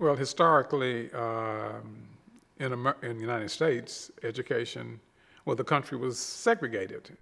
Well, historically, in the United States, the country was segregated.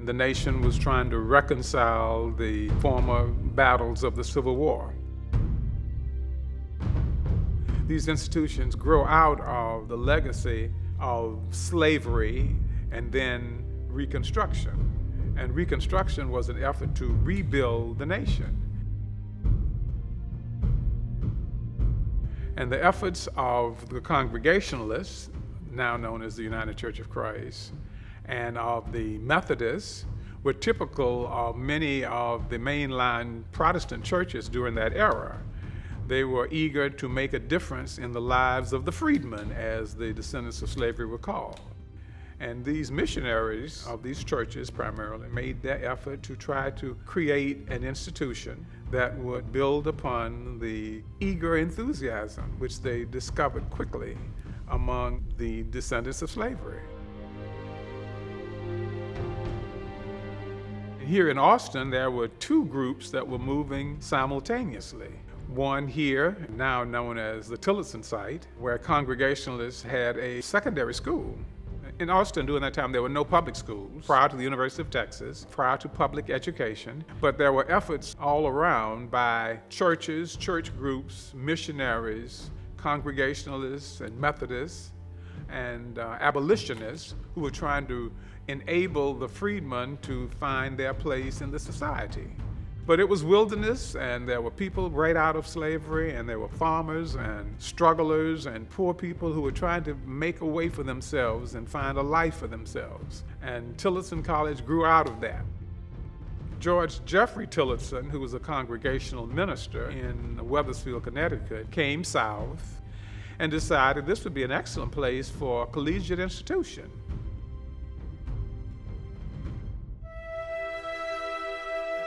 The nation was trying to reconcile the former battles of the Civil War. These institutions grow out of the legacy of slavery and then Reconstruction. And Reconstruction was an effort to rebuild the nation. And the efforts of the Congregationalists, now known as the United Church of Christ, and of the Methodists were typical of many of the mainline Protestant churches during that era. They were eager to make a difference in the lives of the freedmen, as the descendants of slavery were called. And these missionaries of these churches primarily made their effort to try to create an institution that would build upon the eager enthusiasm which they discovered quickly among the descendants of slavery. Here in Austin, there were two groups that were moving simultaneously. One here, now known as the Tillotson site, where Congregationalists had a secondary school. In Austin, during that time, there were no public schools prior to the University of Texas, prior to public education, but there were efforts all around by churches, church groups, missionaries, Congregationalists and Methodists, and abolitionists who were trying to enable the freedmen to find their place in the society. But it was wilderness, and there were people right out of slavery, and there were farmers and strugglers and poor people who were trying to make a way for themselves and find a life for themselves. And Tillotson College grew out of that. George Jeffrey Tillotson, who was a congregational minister in Wethersfield, Connecticut, came south and decided this would be an excellent place for a collegiate institution.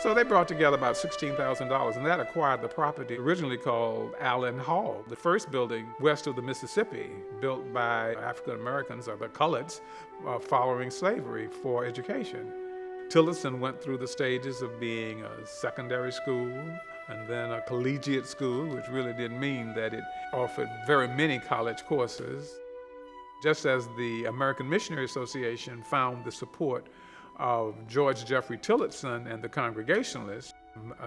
So they brought together about $16,000, and that acquired the property originally called Allen Hall, the first building west of the Mississippi, built by African Americans or the coloreds following slavery for education. Tillotson went through the stages of being a secondary school and then a collegiate school, which really didn't mean that it offered very many college courses. Just as the American Missionary Association found the support of George Jeffrey Tillotson and the Congregationalists,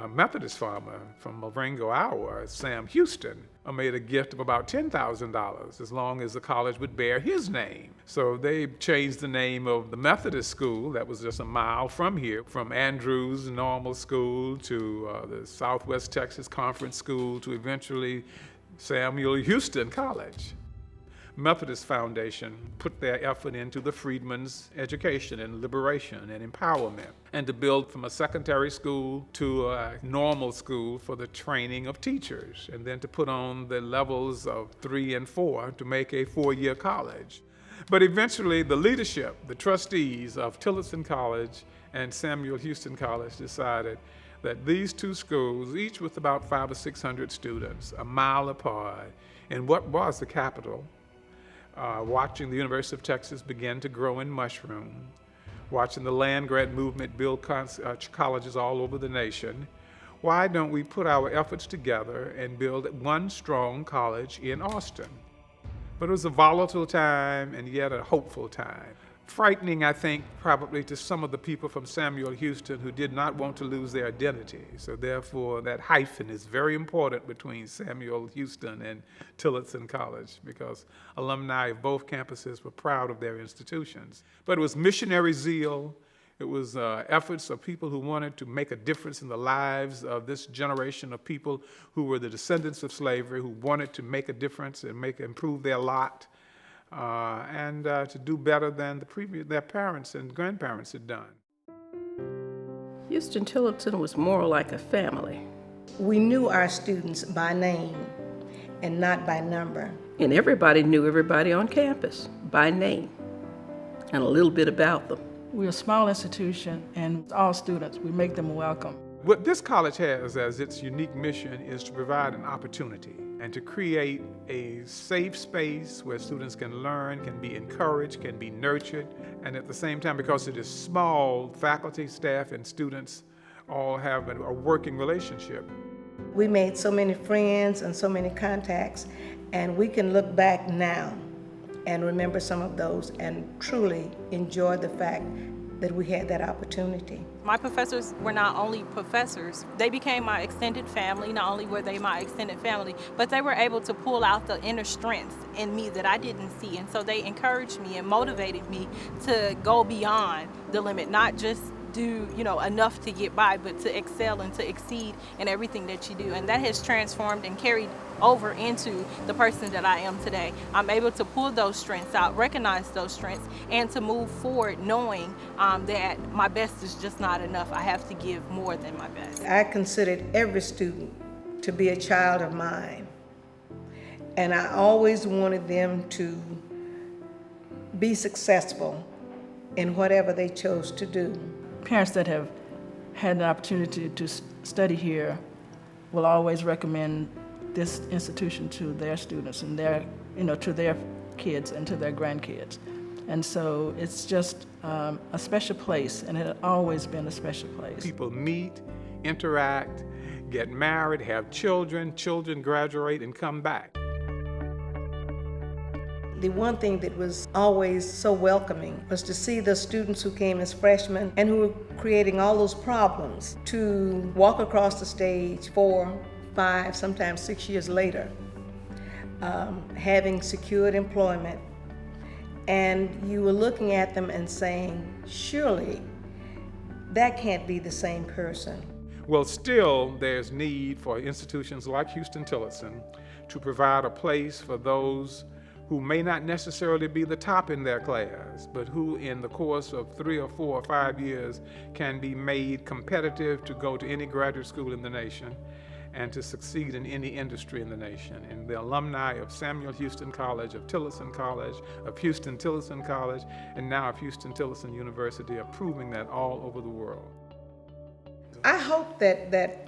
a Methodist farmer from Marengo, Iowa, Sam Huston, made a gift of about $10,000 as long as the college would bear his name. So they changed the name of the Methodist school that was just a mile from here, from Andrews Normal School to the Southwest Texas Conference School to eventually Samuel Huston College. Methodist Foundation put their effort into the freedmen's education and liberation and empowerment, and to build from a secondary school to a normal school for the training of teachers, and then to put on the levels of 3 and 4 to make a 4-year college. But eventually the leadership, the trustees of Tillotson College and Samuel Huston College decided that these two schools, each with about 500 or 600 students, a mile apart, in what was the capital, watching the University of Texas begin to grow and mushroom, watching the land grant movement build colleges all over the nation, why don't we put our efforts together and build one strong college in Austin? But it was a volatile time and yet a hopeful time. Frightening, I think, probably to some of the people from Samuel Huston who did not want to lose their identity. So therefore, that hyphen is very important between Samuel Huston and Tillotson College, because alumni of both campuses were proud of their institutions. But it was missionary zeal. It was efforts of people who wanted to make a difference in the lives of this generation of people who were the descendants of slavery, who wanted to make a difference and improve their lot. And to do better than their parents and grandparents had done. Huston Tillotson was more like a family. We knew our students by name and not by number. And everybody knew everybody on campus by name and a little bit about them. We're a small institution, and all students, we make them welcome. What this college has as its unique mission is to provide an opportunity and to create a safe space where students can learn, can be encouraged, can be nurtured, and at the same time, because it is small, faculty, staff, and students all have a working relationship. We made so many friends and so many contacts, and we can look back now and remember some of those and truly enjoy the fact that we had that opportunity. My professors were not only professors, they became my extended family. Not only were they my extended family, but they were able to pull out the inner strength in me that I didn't see. And so they encouraged me and motivated me to go beyond the limit, not just do enough to get by, but to excel and to exceed in everything that you do. And that has transformed and carried over into the person that I am today. I'm able to pull those strengths out, recognize those strengths, and to move forward knowing that my best is just not enough. I have to give more than my best. I considered every student to be a child of mine, and I always wanted them to be successful in whatever they chose to do. Parents that have had an opportunity to study here will always recommend this institution to their students and to their kids and to their grandkids. And so it's just a special place, and it had always been a special place. People meet, interact, get married, have children, children graduate and come back. The one thing that was always so welcoming was to see the students who came as freshmen and who were creating all those problems to walk across the stage 4, 5, sometimes 6 years later, having secured employment. And you were looking at them and saying, surely that can't be the same person. Well, still there's need for institutions like Huston Tillotson to provide a place for those who may not necessarily be the top in their class, but who in the course of 3 or 4 or 5 years can be made competitive to go to any graduate school in the nation and to succeed in any industry in the nation. And the alumni of Samuel Huston College, of Tillotson College, of Huston Tillotson College, and now of Huston Tillotson University are proving that all over the world. I hope that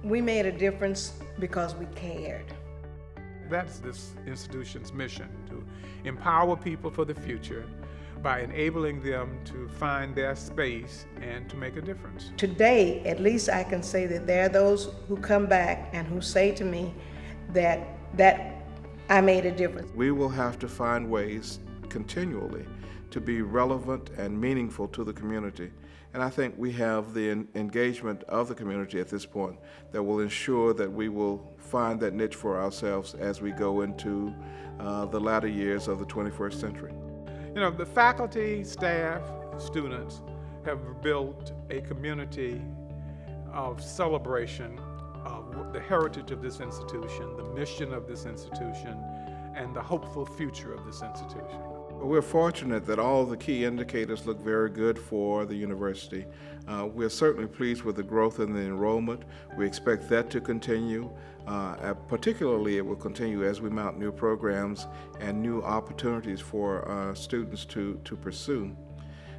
we made a difference because we cared. That's this institution's mission, to empower people for the future by enabling them to find their space and to make a difference. Today, at least I can say that there are those who come back and who say to me that I made a difference. We will have to find ways continually to be relevant and meaningful to the community. And I think we have the engagement of the community at this point that will ensure that we will find that niche for ourselves as we go into the latter years of the 21st century. The faculty, staff, students have built a community of celebration of the heritage of this institution, the mission of this institution, and the hopeful future of this institution. We're fortunate that all the key indicators look very good for the university. We're certainly pleased with the growth in the enrollment. We expect that to continue. Particularly, it will continue as we mount new programs and new opportunities for students to pursue.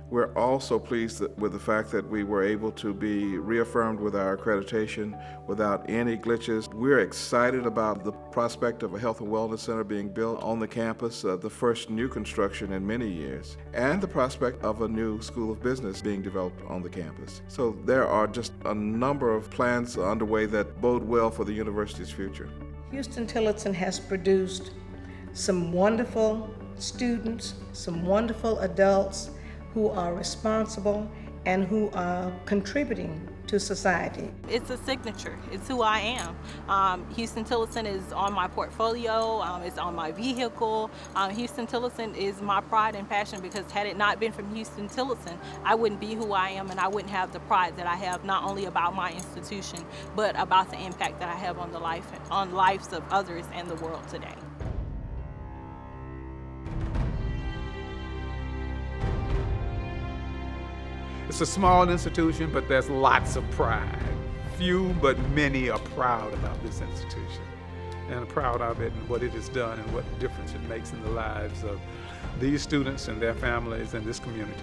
We're also pleased with the fact that we were able to be reaffirmed with our accreditation without any glitches. We're excited about the prospect of a health and wellness center being built on the campus, the first new construction in many years, and the prospect of a new school of business being developed on the campus. So there are just a number of plans underway that bode well for the university's future. Huston Tillotson has produced some wonderful students, some wonderful adults who are responsible and who are contributing to society. It's a signature. It's who I am. Huston Tillotson is on my portfolio. It's on my vehicle. Huston Tillotson is my pride and passion, because had it not been from Huston Tillotson, I wouldn't be who I am, and I wouldn't have the pride that I have, not only about my institution, but about the impact that I have on lives of others and the world today. It's a small institution, but there's lots of pride. Few, but many are proud about this institution and are proud of it and what it has done and what difference it makes in the lives of these students and their families and this community.